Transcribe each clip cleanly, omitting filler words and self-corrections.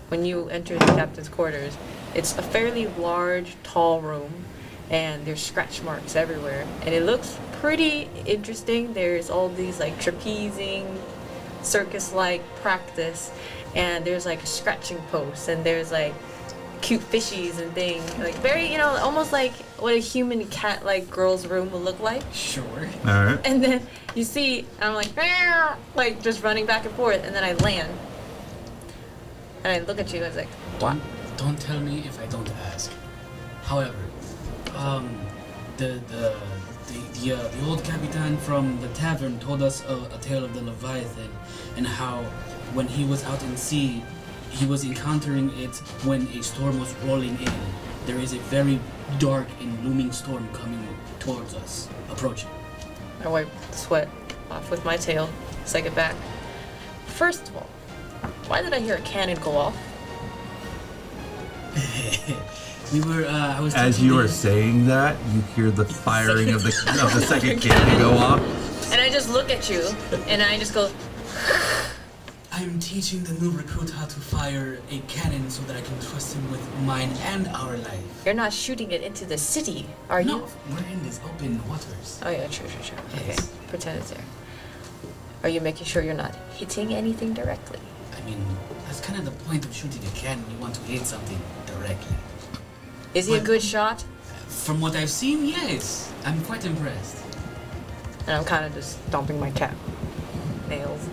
when you enter the captain's quarters, it's a fairly large, tall room, and there's scratch marks everywhere, and it looks pretty interesting. There's all these like trapezing, circus-like practice, and there's like scratching posts, and there's like cute fishies and things, like very, almost like what a human cat like girl's room would look like. Sure. All right. And then you see, I'm like just running back and forth, and then I land, and I look at you, and I was like, what? Don't tell me if I don't ask. However, the old Capitan from the tavern told us a tale of the Leviathan, and how when he was out in sea, he was encountering it when a storm was rolling in. There is a very dark and looming storm coming towards us, approaching. I wipe the sweat off with my tail as I get back. First of all, why did I hear a cannon go off? I was. As you are saying that, you hear the firing of the second cannon go off. And I just look at you, and I just go. I'm teaching the new recruit how to fire a cannon so that I can trust him with mine and our life. You're not shooting it into the city, are you? No, we're in these open waters. Oh yeah, true. Yes. Okay, pretend it's there. Are you making sure you're not hitting anything directly? I mean, that's kind of the point of shooting a cannon. You want to hit something directly. Is he a good shot? From what I've seen, yes. I'm quite impressed. And I'm kind of just stomping my cat nails.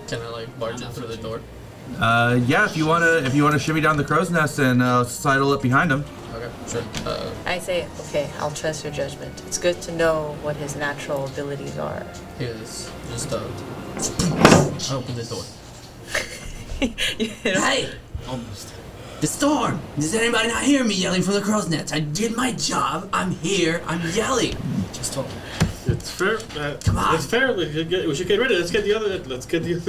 Can I barge in through the door? Yeah, if you wanna shimmy down the crow's nest and sidle up behind him. Okay, sure. I say, okay, I'll trust your judgment. It's good to know what his natural abilities are. Here's just I open the door. Hey! Almost. The storm! Does anybody not hear me yelling from the crow's nest? I did my job. I'm here. I'm yelling. Just talk. It's fair. Come on. It's fair. We should get ready. Let's get the other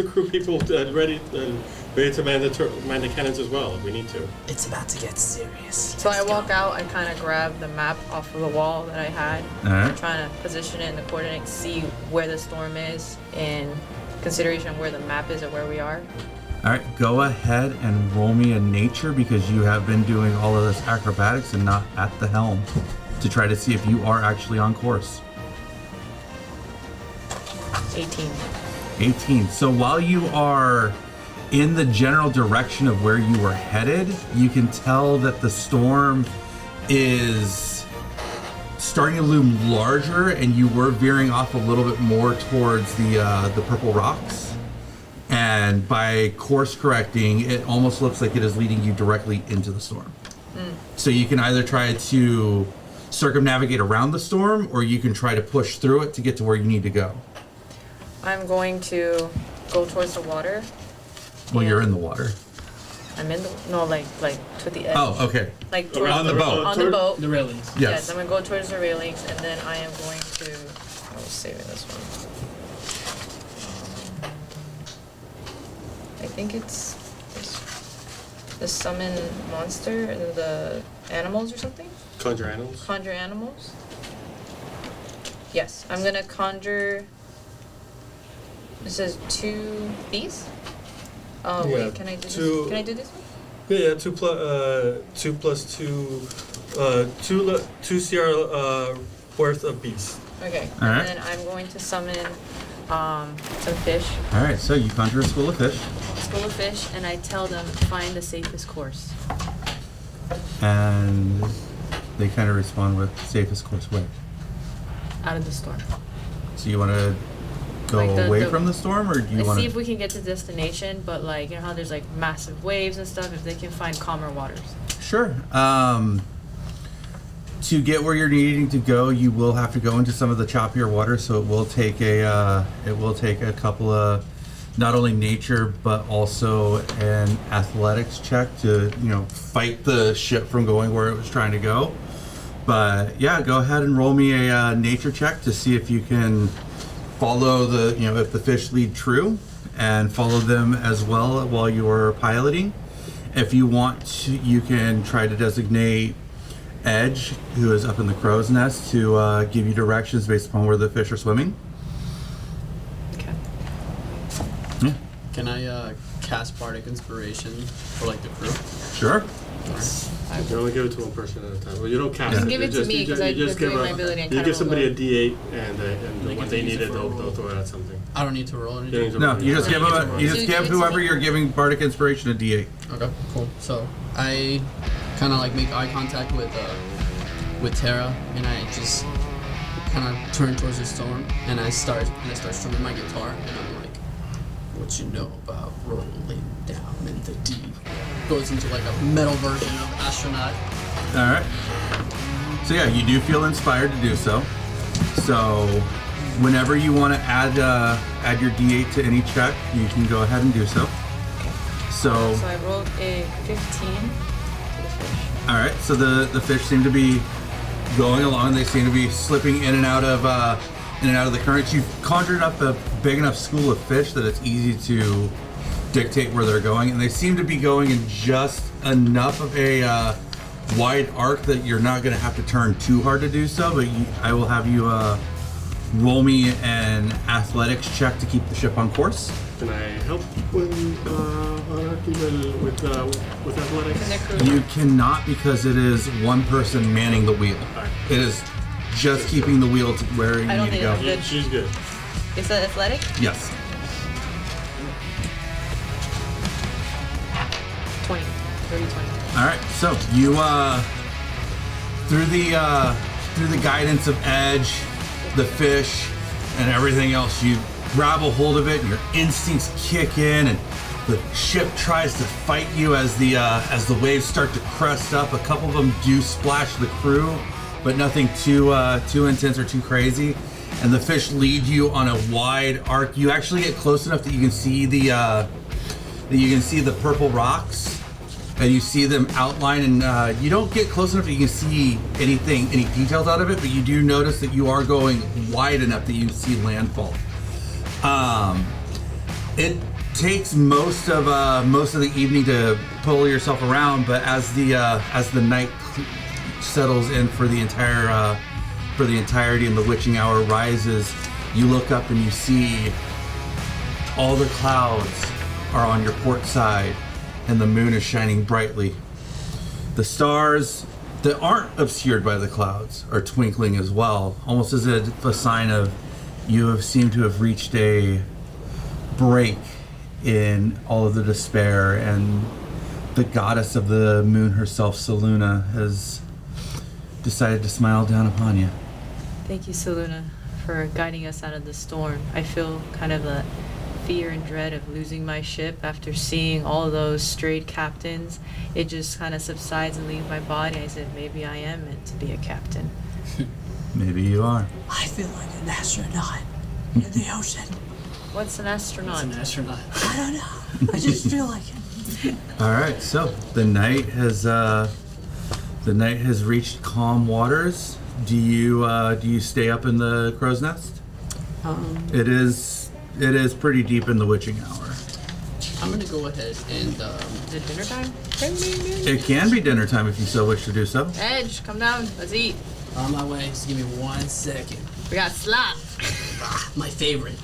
crew people ready to man the cannons as well if we need to. It's about to get serious. So I walk out, I kind of grab the map off of the wall that I had. Alright. I'm trying to position it in the coordinates, see where the storm is, in consideration of where the map is or where we are. All right, go ahead and roll me a nature because you have been doing all of this acrobatics and not at the helm to try to see if you are actually on course. 18. 18. So while you are in the general direction of where you were headed, you can tell that the storm is starting to loom larger, and you were veering off a little bit more towards the purple rocks. And by course correcting, it almost looks like it is leading you directly into the storm. So you can either try to circumnavigate around the storm, or you can try to push through it to get to where you need to go. I'm going to go towards the water. Well, you're in the water. I'm in the, no, like to the edge. Oh, okay. Like On the boat. On the boat. The railings. Yes, I'm gonna go towards the railings, and then I am going to. I was saving this one. I think it's the summon monster, the animals or something. Conjure animals. Conjure animals. Yes, I'm gonna conjure. It says 2 beasts. Oh Yeah, wait, can I do this? two- Can I do this one? Yeah, 2 plus 2, 2 CR worth of beasts. Okay. All right. And then I'm going to summon some fish, All right, so you conjure a school of fish, school of fish, and I tell them find the safest course. and they kind of respond with safest course where. Out of the storm. So you want to go Like away from the storm, or do you Let's want see if to? we can get to destination, but like, you know how there's like massive waves and stuff, if they can find calmer waters. Sure. To get where you're needing to go, you will have to go into some of the choppier water, so it will take a couple of not only nature but also an athletics check to fight the ship from going where it was trying to go. But yeah, go ahead and roll me a nature check to see if you can follow if the fish lead true, and follow them as well while you are piloting. If you want to, you can try to designate Edge, who is up in the crow's nest, to give you directions based upon where the fish are swimming. Okay. Yeah. Can cast Bardic Inspiration for like the crew? Sure. You can only give it to one person at a time. Well, you don't cast Yeah. it. You give it to me because I'm just doing give my ability and You kind give of somebody a roll D8, and They when get they to use need it it, for a they'll roll. throw it at something. I don't need to roll anything. You don't need to No, roll you just anything. give So them. you You just give it give to whoever me. you're giving bardic inspiration a D8. Okay, cool. So I kind of like make eye contact with Tara, and I just kind of turn towards the storm, and I start strumming my guitar, and I'm like, "What you know about rolling down in the deep?" Goes into like a metal version of Astronaut. All right. So yeah, you do feel inspired to do so. So whenever you want to add your D8 to any check, you can go ahead and do so. So So I rolled a 15 to the fish. all right. So the fish seem to be going along. They seem to be slipping in and out of the currents. You've conjured up a big enough school of fish that it's easy to dictate where they're going, and they seem to be going in just enough of a wide arc that you're not going to have to turn too hard to do so. But I will have you roll me an athletics check to keep the ship on course. Can I help with athletics? And the crew. You cannot, because it is one person manning the wheel. Alright. It is just keeping the wheel to where you I don't need to think go. I'm good. She's good. Is that athletic? Yes. 20. 30, 20. All right, so you through the guidance of Edge, the fish, and everything else, you grab a hold of it, and your instincts kick in, and the ship tries to fight you as the waves start to crest up. A couple of them do splash the crew, but nothing too intense or too crazy. And the fish lead you on a wide arc. You actually get close enough that you can see the purple rocks. And you see them outline, and you don't get close enough that you can see any details out of it, but you do notice that you are going wide enough that you see landfall. It takes most of the evening to pull yourself around, but as the night settles in for the entirety and the witching hour rises, you look up and you see all the clouds are on your port side, and the moon is shining brightly. The stars that aren't obscured by the clouds are twinkling as well, almost as if a sign of you have seemed to have reached a break in all of the despair, and the goddess of the moon herself, Seluna, has decided to smile down upon you. Thank you, Seluna, for guiding us out of the storm. I feel kind of a fear and dread of losing my ship after seeing all of those strayed captains. It just kind of subsides and leaves my body. I said, maybe I am meant to be a captain. Maybe you are. I feel like an astronaut in the ocean. What's an astronaut? An astronaut. I don't know. I just feel like it. All right, so the night has reached calm waters. Do you stay up in the crow's nest? It is pretty deep in the witching hour. I'm gonna go ahead and Is it dinner time? Ding, ding, ding. It can be dinner time if you so wish to do so. Edge, come down. Let's eat. on my way. Just give me 1 second. We got slop. My favorite.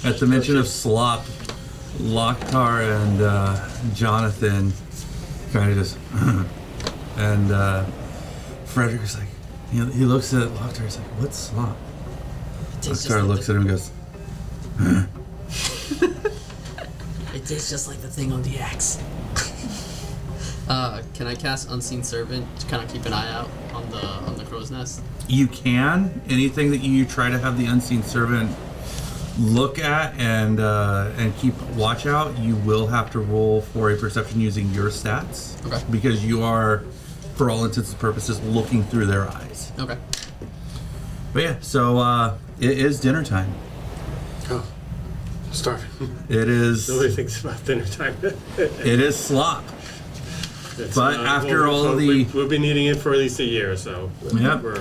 At the mention of slop, Lokhtar and Jonathan kind of just and Frederick is like, he looks at Lokhtar, he's like, what's slop? It tastes just Lokhtar like looks at him and goes, It tastes just like the thing on the axe. Can I cast Unseen Servant to kind of keep an eye out on the crow's nest? you can. Anything that you try to have the unseen servant look at and keep watch out, you will have to roll for a perception using your stats. Okay. Because you are, for all intents and purposes, looking through their eyes. Okay. But yeah, so it is dinner time. Oh, starving. It is. Nobody thinks about dinner time. It is slop. It's, But after all of the- we've been eating it for at least a year, so Yep. we're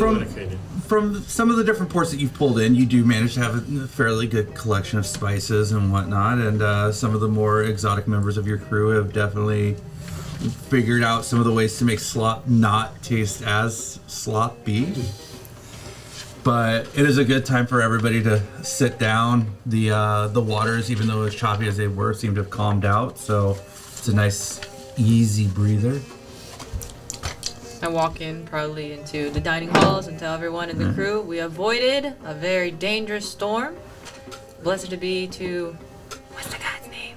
From dedicated. from some of the different ports that you've pulled in, you do manage to have a fairly good collection of spices and whatnot, and some of the more exotic members of your crew have definitely figured out some of the ways to make slop not taste as sloppy. But it is a good time for everybody to sit down. The waters, even though as choppy as they were, seem to have calmed out. So it's a nice, easy breather. I walk in probably into the dining halls and tell everyone in the crew we avoided a very dangerous storm. Blessed to be to, what's the guy's name?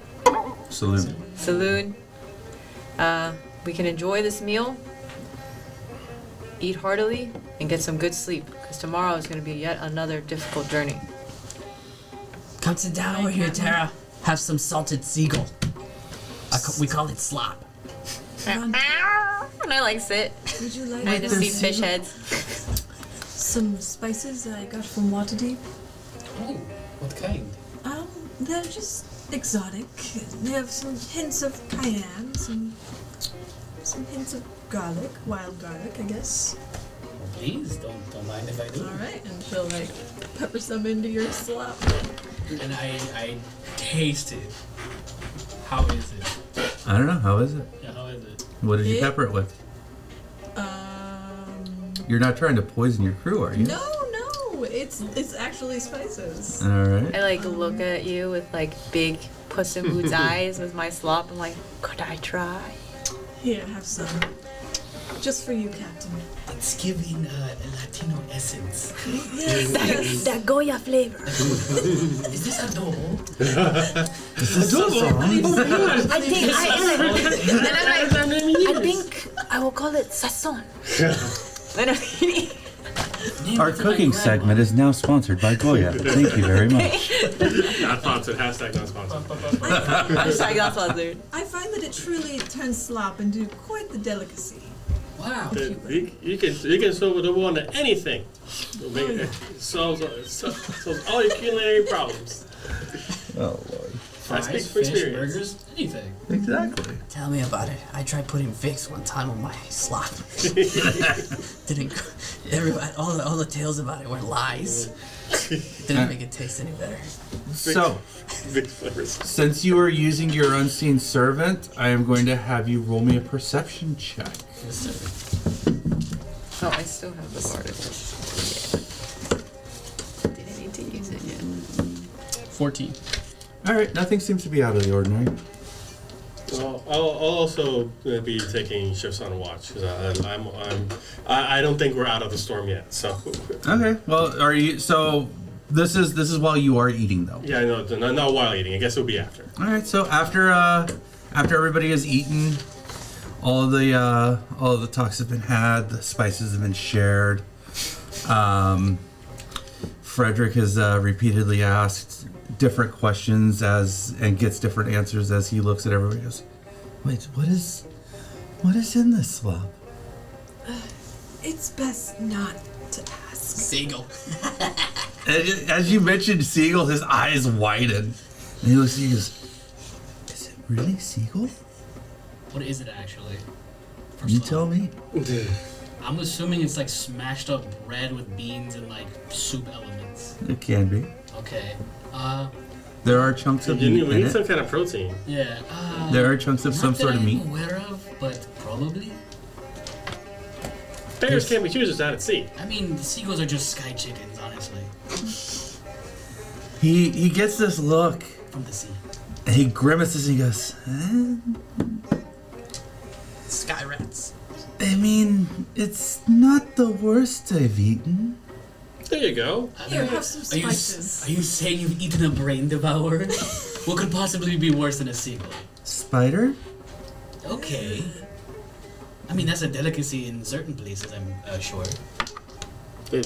Saloon. We can enjoy this meal, eat heartily, and get some good sleep, because tomorrow is going to be yet another difficult journey. Come sit down over here, Tara. Have some salted seagull. We call it slop. And I like sit. Would you like I just see fish heads. some spices I got from Waterdeep? Oh, what kind? They're just exotic. They have some hints of cayenne, some hints of garlic, wild garlic, I guess. Please, don't mind if I do. All right, and she'll like pepper some into your slop. And I taste it. How is it? I don't know. How is it? Yeah, how is it? What did you pepper it with? You're not trying to poison your crew, are you? No, it's actually spices. All right. I like look at you with like big Puss in Boots eyes with my slop. I'm like, could I try? Here, have some. Just for you, Captain. It's giving a Latino essence. Yes. That Goya flavor. Is this adobo? I think I will call it sazon. I don't think. Our cooking segment is now sponsored by Goya. Thank you very much. Not sponsored. Hashtag not sponsored. Hashtag not sponsored. I find that it truly turns slop into quite the delicacy. Wow. You can serve adobo onto anything. It solves all your culinary problems. Oh Lord. I speak Fries, from fish, experience. burgers, anything. Exactly. Tell me about it. I tried putting Vicks one time on my slop. Didn't. Everybody, all the tales about it were lies. Didn't make it taste any better. So, Big flavors. since you are using your unseen servant, I am going to have you roll me a perception check. Oh, I still have the bardic. Yeah. Didn't need to use it yet. 14. All right. Nothing seems to be out of the ordinary. Well, I'll also be taking shifts on watch because I don't think we're out of the storm yet. So Okay. Well, are you? So this is while you are eating, though. yeah, I know. Not while eating. I guess it'll be after. All right. So after everybody has eaten, all of the talks have been had. The spices have been shared. Frederick has repeatedly asked different questions and gets different answers as he looks at everybody. He goes, "Wait, what is in this slop?" It's best not to ask. Seagull. As you mentioned seagull, his eyes widen, and he looks at you and goes, "Is it really seagull? What is it actually? You tell me." I'm assuming it's like smashed up bread with beans and like soup elements. It can be. Okay. There are chunks of meat We in need some it. kind of protein. Yeah. There are chunks of some Not that sort of I'm meat. aware of, but probably. Bears can't be choosers out at sea. I mean, the seagulls are just sky chickens, honestly, He gets this look, from the sea. and he grimaces and he goes, Sky rats. I mean, it's not the worst I've eaten. There you go. Here, have some Are you, spices. are you saying you've eaten a brain devourer? What could possibly be worse than a seagull? Spider? Okay. I mean, that's a delicacy in certain places, I'm sure.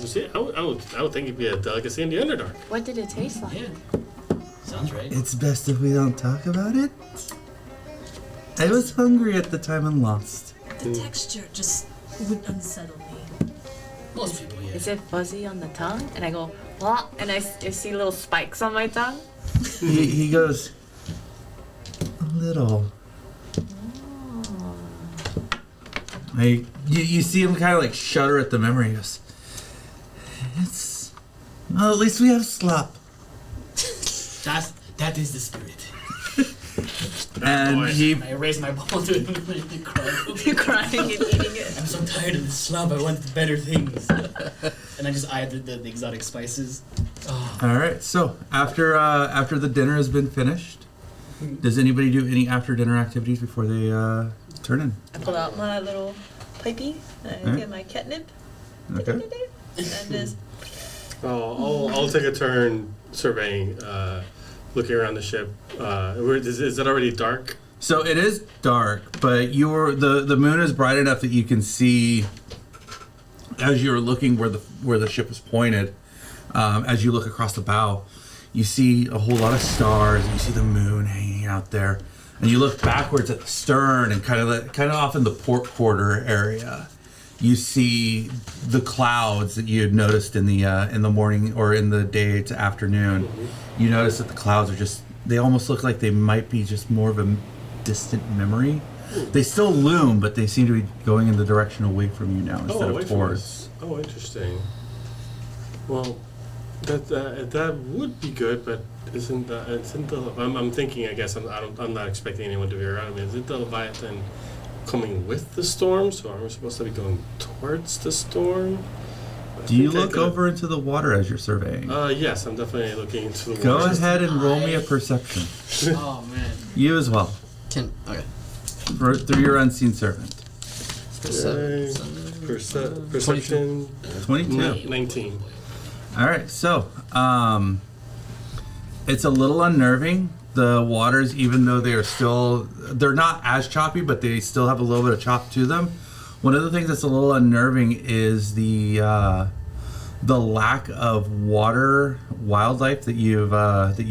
See, I would think it'd be a delicacy in the Underdark. What did it taste like? Yeah. Sounds right. It's best if we don't talk about it. I was hungry at the time and lost. The texture just would unsettle me. Most people, yeah. Is it fuzzy on the tongue? And I go, what? And I see little spikes on my tongue. He goes, a little. You see him kind of like shudder at the memory. He goes, well, at least we have slop. That is the spirit. And I raise my ball to him and cry. You're crying and eating it. I'm so tired of this slop. I want better things. And I just eye the exotic spices. Oh. all right. So after the dinner has been finished, does anybody do any after dinner activities before they turn in? I pull out my little pipey and I get my catnip. Okay. And just I'll take a turn surveying, looking around the ship. Is it already dark? So it is dark, but the moon is bright enough that you can see as you're looking where the ship is pointed. As you look across the bow, you see a whole lot of stars. And you see the moon hanging out there, and you look backwards at the stern and kind of off in the port quarter area. You see the clouds that you had noticed in the morning or in the day to afternoon. Mm-hmm. You notice that the clouds are they almost look like they might be just more of a distant memory. They still loom, but they seem to be going in the direction away from you now instead of towards. Oh, interesting. Well, that would be good, but isn't the I'm thinking, I guess I'm not expecting anyone to be around me. Isn't the Leviathan coming with the storm? So are we supposed to be going towards the storm? Do you look over into the water as you're surveying? Yes, I'm definitely looking into the Go water. ahead and roll me a perception. Oh man. You as well. Okay. Through your unseen servant. Perception 22. 19. All right, so it's a little unnerving. The waters, even though they're not as choppy, but they still have a little bit of chop to them. One of the things that's a little unnerving is the lack of water wildlife that you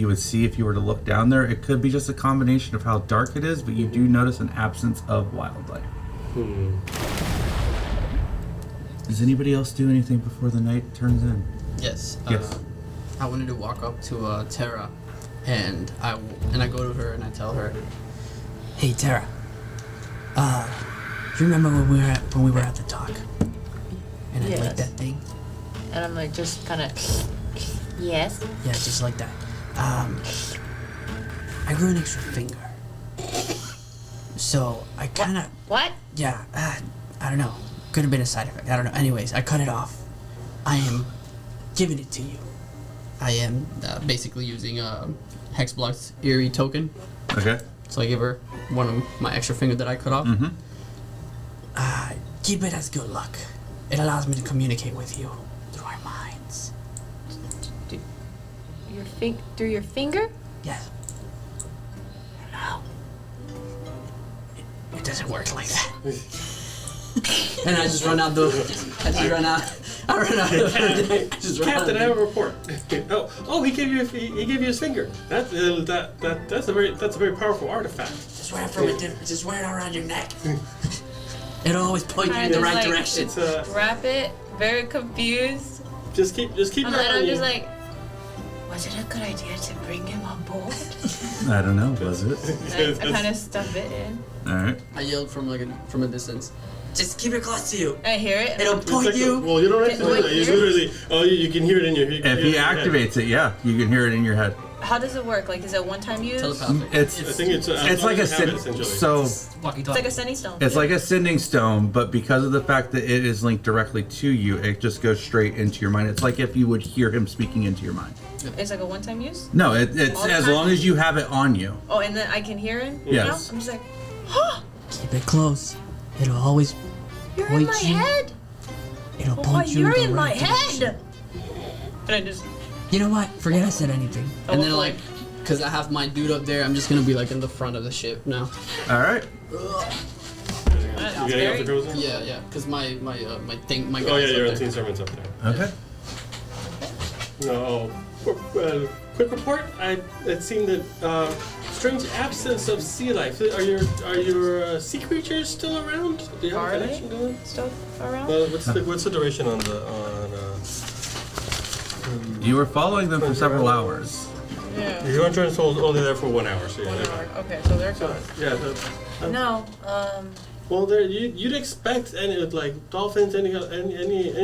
would see if you were to look down there. It could be just a combination of how dark it is, but you do notice an absence of wildlife. Does anybody else do anything before the night turns in? Yes. Yes. I wanted to walk up to Tara, and I go to her and I tell her, Hey, Tara. Do you remember when we were at the dock? And I Yes. like that thing? and I'm like just kind of yes. Yeah, just like that. I grew an extra finger. So I kind of, What? yeah, I don't know. Could have been a side effect. I don't know. Anyways, I cut it off. I am giving it to you. I am basically using Hexblock's Eerie token. Okay. So I give her one of my extra finger that I cut off. Mm-hmm. Keep it as good luck. It allows me to communicate with you through our minds. Through your finger? Yes. No. It doesn't work like that. And I just run out I run out just run Captain, out I have a report. He gave you his finger. That's a very powerful artifact. Just wear it from just wear it around your neck. It'll always point you in the Just right like- direction. It's Wrap it. Very confused. just keep And it then on I'm you. just like, was it a good idea to bring him on board? I don't know. Was it? I kind of stuff it in. All right. I yelled from a distance. Just keep it close to you. I hear it. It'll point you. Well, you don't have to do that. You literally, you can hear it in your. If he activates it, yeah, you can hear it in your head. How does it work? Like, is it one-time use? Telepathic. I think it's like a essentially. so It's like a sending stone. it's like a sending stone, but because of the fact that it is linked directly to you, it just goes straight into your mind. It's like if you would hear him speaking into your mind. It's like a one-time use? No, it's All the as time? long as you have it on you. Oh, and then I can hear him? Yes. I'm just like, Keep it close. It'll always you're in point my you. head. It'll Oh, point you. you're the in my right direction. head. And I just, You know what? Forget I said anything. And then hopefully- like, cause I have my dude up there, I'm just gonna be like in the front of the ship now. All right. You That's getting very- off the cruiser? Yeah, cause my thing, my Oh guy's yeah, your up unseen there. servant's up there. Okay. No. Quick report. It seemed that strange absence of sea life. Are your sea creatures still around? Do you have Are a they? connection to them? stuff around? What's the duration on the You were following them for several hours. Yeah. Your entrance was only there for 1 hour, so yeah. 1 they're hour. fine. Okay, so they're gone. Yeah. No, Well, you'd expect any like dolphins, any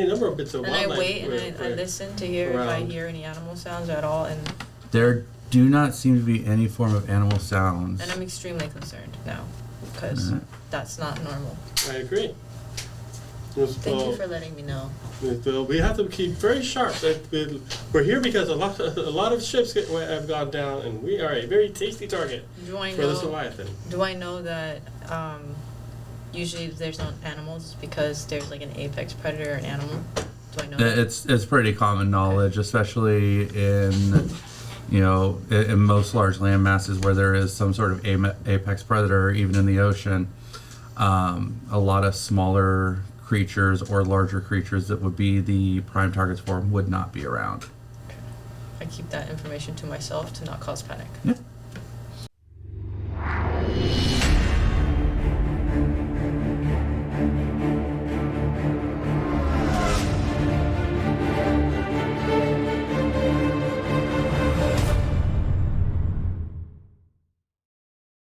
number of bits of and I wildlife. wait and I right. listen to hear if I Around. hear any animal sounds at all, and There do not seem to be any form of animal sounds. And I'm extremely concerned now, because that's not normal. I agree. Thank you for letting me know. We have to keep very sharp. We're here because a lot of ships have gone down, and we are a very tasty target for this Leviathan. Do I know that usually if there's not animals, it's because there's like an apex predator or an animal? Do I know that? It's pretty common knowledge, especially in in most large land masses where there is some sort of apex predator, even in the ocean. A lot of smaller creatures or larger creatures that would be the prime targets for them would not be around. I keep that information to myself to not cause panic. Yeah.